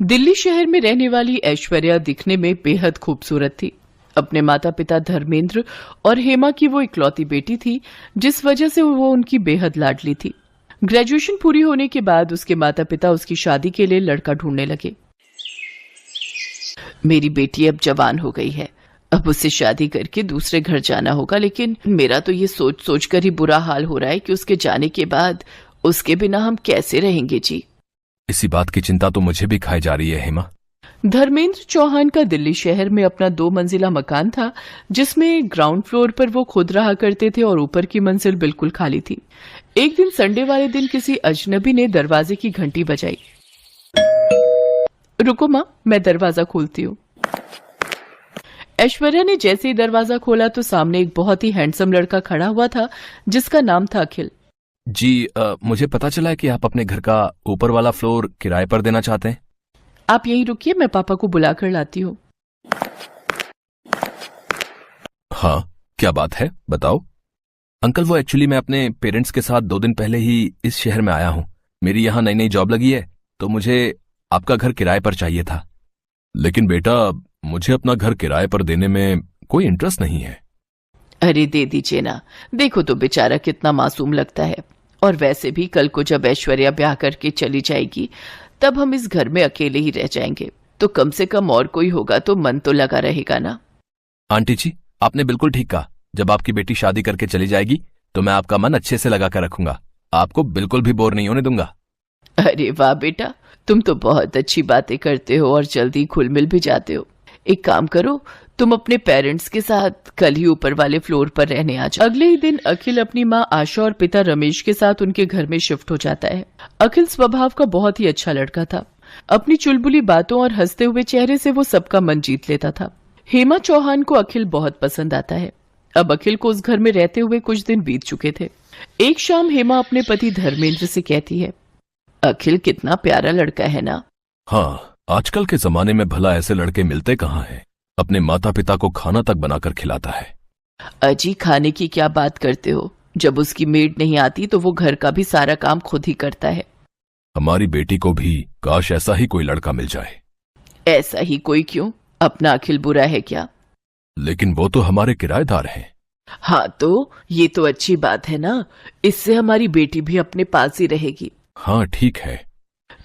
दिल्ली शहर में रहने वाली ऐश्वर्या दिखने में बेहद खूबसूरत थी। अपने माता पिता धर्मेंद्र और हेमा की वो इकलौती बेटी थी, जिस वजह से वो उनकी बेहद लाडली थी। ग्रेजुएशन पूरी होने के बाद उसके माता पिता उसकी शादी के लिए लड़का ढूंढने लगे। मेरी बेटी अब जवान हो गई है, अब उसे शादी करके दूसरे घर जाना होगा, लेकिन मेरा तो ये सोच सोच कर ही बुरा हाल हो रहा है कि उसके जाने के बाद उसके बिना हम कैसे रहेंगे जी। इसी बात की चिंता तो मुझे भी खाई जा रही है हेमा। धर्मेंद्र चौहान का दिल्ली शहर में अपना 2 मंजिला मकान था, जिसमें ग्राउंड फ्लोर पर वो खुद रहा करते थे और ऊपर की मंजिल बिल्कुल खाली थी। एक दिन संडे वाले दिन किसी अजनबी ने दरवाजे की घंटी बजाई। रुको माँ, मैं दरवाजा खोलती हूँ। ऐश्वर्या ने जैसे ही दरवाजा खोला तो सामने एक बहुत ही हैंडसम लड़का खड़ा हुआ था, जिसका नाम था अखिल। जी मुझे पता चला है कि आप अपने घर का ऊपर वाला फ्लोर किराए पर देना चाहते हैं। आप यहीं रुकिए, मैं पापा को बुलाकर लाती हूँ। हाँ, क्या बात है, बताओ। अंकल, वो एक्चुअली मैं अपने पेरेंट्स के साथ 2 दिन पहले ही इस शहर में आया हूँ। मेरी यहाँ नई नई जॉब लगी है, तो मुझे आपका घर किराए पर चाहिए था। लेकिन बेटा, मुझे अपना घर किराए पर देने में कोई इंटरेस्ट नहीं है। अरे दे दीजिए ना, देखो तो बेचारा कितना मासूम लगता है। और वैसे भी कल को जब ऐश्वर्या ब्याह करके चली जाएगी, तब हम इस घर में अकेले ही रह जाएंगे, तो कम से कम और कोई होगा तो मन तो लगा रहेगा ना। आंटी जी, आपने बिल्कुल ठीक कहा। जब आपकी बेटी शादी करके चली जाएगी तो मैं आपका मन अच्छे से लगा कर रखूंगा, आपको बिल्कुल भी बोर नहीं होने दूंगा। अरे वाह बेटा, तुम तो बहुत अच्छी बातें करते हो और जल्दी घुल मिल भी जाते हो। एक काम करो, तुम अपने पेरेंट्स के साथ कल ही ऊपर वाले फ्लोर पर रहने आ जाओ। अगले ही दिन अखिल अपनी माँ आशा और पिता रमेश के साथ उनके घर में शिफ्ट हो जाता है। अखिल स्वभाव का बहुत ही अच्छा लड़का था। अपनी चुलबुली बातों और हंसते हुए चेहरे से वो सबका मन जीत लेता था। हेमा चौहान को अखिल बहुत पसंद आता है। अब अखिल को उस घर में रहते हुए कुछ दिन बीत चुके थे। एक शाम हेमा अपने पति धर्मेंद्र से कहती है, अखिल कितना प्यारा लड़का है ना। हाँ, आजकल के जमाने में भला ऐसे लड़के मिलते कहाँ हैं। अपने माता पिता को खाना तक बनाकर खिलाता है। अजी, खाने की क्या बात करते हो, जब उसकी मेड नहीं आती तो वो घर का भी सारा काम खुद ही करता है। हमारी बेटी को भी काश ऐसा ही कोई लड़का मिल जाए। ऐसा ही कोई क्यों, अपना अखिल बुरा है क्या? लेकिन वो तो हमारे किराएदार हैं। हाँ तो ये तो अच्छी बात है ना, इससे हमारी बेटी भी अपने पास ही रहेगी। हाँ ठीक है।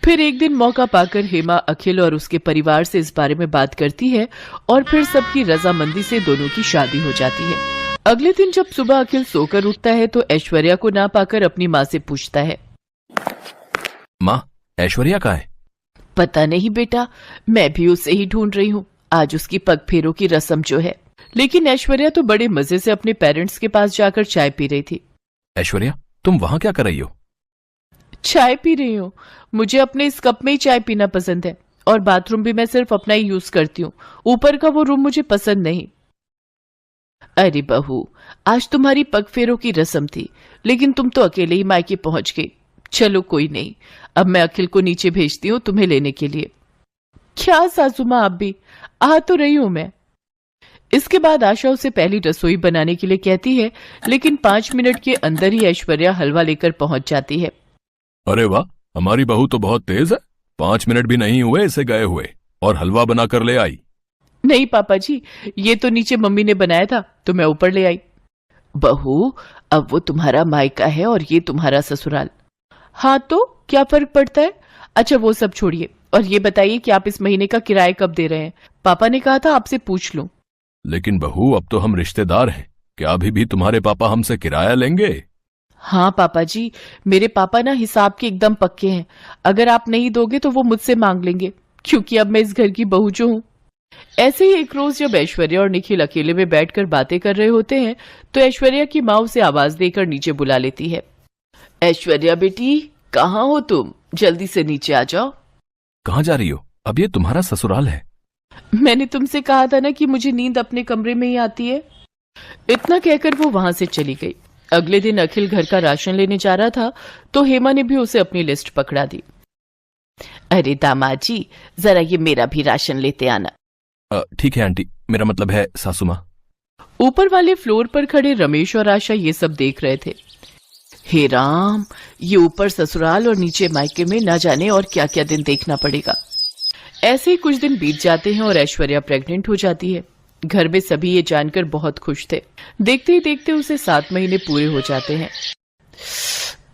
फिर एक दिन मौका पाकर हेमा अखिल और उसके परिवार से इस बारे में बात करती है और फिर सबकी रजामंदी से दोनों की शादी हो जाती है। अगले दिन जब सुबह अखिल सोकर उठता है तो ऐश्वर्या को ना पाकर अपनी माँ से पूछता है, माँ, ऐश्वर्या कहाँ है? पता नहीं बेटा, मैं भी उसे ही ढूंढ रही हूँ। आज उसकी पग फेरों की रस्म जो है। लेकिन ऐश्वर्या तो बड़े मजे से अपने पेरेंट्स के पास जाकर चाय पी रही थी। ऐश्वर्या, तुम वहां क्या कर रही हो? चाय पी रही हूँ, मुझे अपने इस कप में ही चाय पीना पसंद है और बाथरूम भी मैं सिर्फ अपना ही यूज करती हूँ, ऊपर का वो रूम मुझे पसंद नहीं। अरे बहू, आज तुम्हारी पग फेरों की रस्म थी, लेकिन तुम तो अकेले ही मायके पहुंच गई। चलो कोई नहीं, अब मैं अखिल को नीचे भेजती हूँ तुम्हें लेने के लिए। क्या सासू माँ, आप भी आ तो रही हूं मैं। इसके बाद आशा उसे पहली रसोई बनाने के लिए कहती है, लेकिन 5 मिनट के अंदर ही ऐश्वर्या हलवा लेकर पहुंच जाती है। अरे वाह, हमारी बहू तो बहुत तेज है। 5 मिनट भी नहीं हुए इसे गए हुए और हलवा बनाकर ले आई। नहीं पापा जी, ये तो नीचे मम्मी ने बनाया था तो मैं ऊपर ले आई। बहू, अब वो तुम्हारा मायका है और ये तुम्हारा ससुराल। हाँ तो क्या फर्क पड़ता है। अच्छा वो सब छोड़िए और ये बताइए कि आप इस महीने का किराया कब दे रहे हैं? पापा ने कहा था आपसे पूछ लूं। लेकिन बहू, अब तो हम रिश्तेदार हैं, क्या अभी भी तुम्हारे पापा हमसे किराया लेंगे? हाँ पापा जी, मेरे पापा ना हिसाब के एकदम पक्के हैं। अगर आप नहीं दोगे तो वो मुझसे मांग लेंगे, क्योंकि अब मैं इस घर की बहू जो हूँ। ऐसे ही एक रोज जब ऐश्वर्या और निखिल अकेले में बैठकर बातें कर रहे होते हैं तो ऐश्वर्या की माँ उसे आवाज देकर नीचे बुला लेती है। ऐश्वर्या बेटी, कहाँ हो तुम? जल्दी से नीचे आ जाओ। कहाँ जा रही हो? अब ये तुम्हारा ससुराल है। मैंने तुमसे कहा था ना कि मुझे नींद अपने कमरे में ही आती है। इतना कहकर वो वहां से चली गई। अगले दिन अखिल घर का राशन लेने जा रहा था तो हेमा ने भी उसे अपनी लिस्ट पकड़ा दी। अरे दामाद जी, जरा ये मेरा भी राशन लेते आना। ठीक है आंटी, मेरा मतलब है सासू माँ। ऊपर वाले फ्लोर पर खड़े रमेश और आशा ये सब देख रहे थे। हे राम, ये ऊपर ससुराल और नीचे मायके में न जाने और क्या क्या दिन देखना पड़ेगा। ऐसे ही कुछ दिन बीत जाते हैं और ऐश्वर्या प्रेग्नेंट हो जाती है। घर में सभी ये जानकर बहुत खुश थे। देखते ही देखते उसे 7 महीने पूरे हो जाते हैं।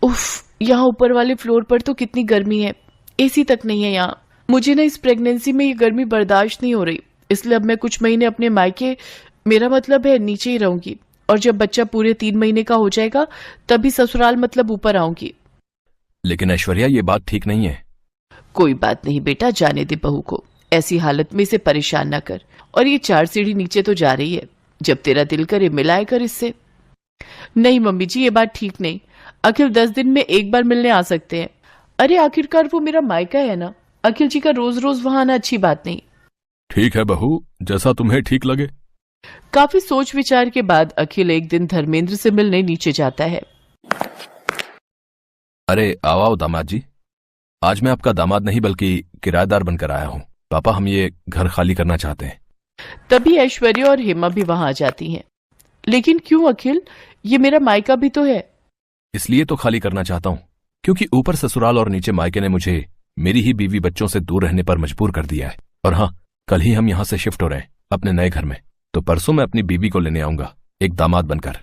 उफ, यहाँ ऊपर वाले फ्लोर पर तो कितनी गर्मी है, एसी तक नहीं है यहाँ। मुझे ना इस प्रेगनेंसी में ये गर्मी बर्दाश्त नहीं हो रही, इसलिए अब मैं कुछ महीने अपने मायके, मेरा मतलब है नीचे ही रहूंगी, और जब बच्चा पूरे 3 महीने का हो जाएगा तभी ससुराल मतलब ऊपर आऊंगी। लेकिन ऐश्वर्या, ये बात ठीक नहीं है। कोई बात नहीं बेटा, जाने दे बहू को, ऐसी हालत में इसे परेशान ना कर। और ये 4 सीढ़ी नीचे तो जा रही है, जब तेरा दिल करे मिलाए कर इससे। नहीं मम्मी जी, ये बात ठीक नहीं। अखिल 10 दिन में एक बार मिलने आ सकते हैं। अरे आखिरकार वो मेरा मायका है ना, अखिल जी का रोज रोज वहां आना अच्छी बात नहीं। ठीक है बहू, जैसा तुम्हें ठीक लगे। काफी सोच विचार के बाद अखिल एक दिन धर्मेंद्र से मिलने नीचे जाता है। अरे आओ आओ दामाद जी, आज मैं आपका दामाद नहीं बल्कि किराएदार बनकर आया हूँ। पापा, हम ये घर खाली करना चाहते हैं। तभी ऐश्वर्या और हेमा भी वहां आ जाती हैं। लेकिन क्यों अखिल, ये मेरा मायका भी तो है। इसलिए तो खाली करना चाहता हूँ क्योंकि ऊपर ससुराल और नीचे मायके ने मुझे मेरी ही बीवी बच्चों से दूर रहने पर मजबूर कर दिया है। और हाँ, कल ही हम यहाँ से शिफ्ट हो रहे हैं अपने नए घर में, तो परसों मैं अपनी बीवी को लेने आऊंगा एक दामाद बनकर।